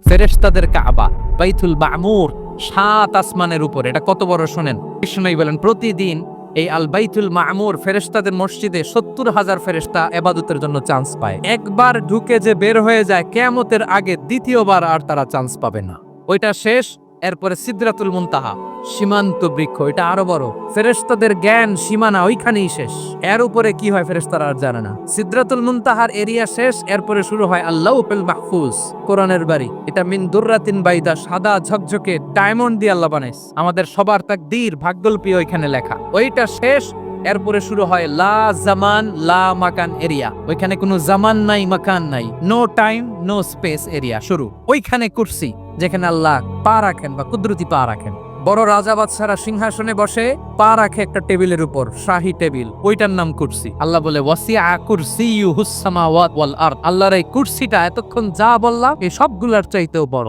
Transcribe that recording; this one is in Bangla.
ফেরেশতাদের কাবা বাইতুল মামুর ৭ আসমানের উপর। এটা কত বড় শোনেন। কৃষ্ণই বলেন প্রতিদিন এই আল বাইতুল মামুর ফেরেশতাদের মসজিদে ৭০,০০০ ফেরেশতা ইবাদতের জন্য চান্স পায়। একবার ঢুকে যে বের হয়ে যায় কিয়ামতের আগে দ্বিতীয়বার আর তারা চান্স পাবে না। ওইটা শেষ। এরপরে সিদরাতুল মুনতাহা সীমান্ত বৃক্ষ, এটা আরো বড়। ফেরেশতাদের জ্ঞান সীমানা ওইখানেই শেষ। এর উপরে কি হয় ফেরেশতারা আর জানে না। সিদরাতুল মুনতাহার এরিয়া শেষ, এরপরে শুরু হয় আল্লাহুল মাহফুজ, কোরআনের বাড়ি। এটা মিন দুররাতিন বাইদা, সাদা ঝকঝকে ডায়মন্ড দিয়ে আল্লাহ বানাইছে। আমাদের সবার তাকদীর ভাগ্যলিপি ওইখানে লেখা। ওইটা শেষ, এরপরে শুরু হয় লা জামান লা মাকান এরিয়া। ওইখানে কোনো জামান নাই, মাকান নাই, no time no space area শুরু। ওইখানে কুরসি, যেখানে আল্লাহ পা রাখেন বা কুদরতি পা রাখেন। বড় রাজা বাদশারা সিংহাসনে বসে পা রাখে একটা টেবিলের উপর, শাহী টেবিল, ওইটার নাম কুরসি। আল্লাহ বলে ওয়াসিআ কুরসিয়ুহুস সামাওয়াত ওয়াল আরদ। আল্লাহর এই কুরসিটা এতক্ষণ যা বললাম এই সবগুলোর চাইতেও বড়।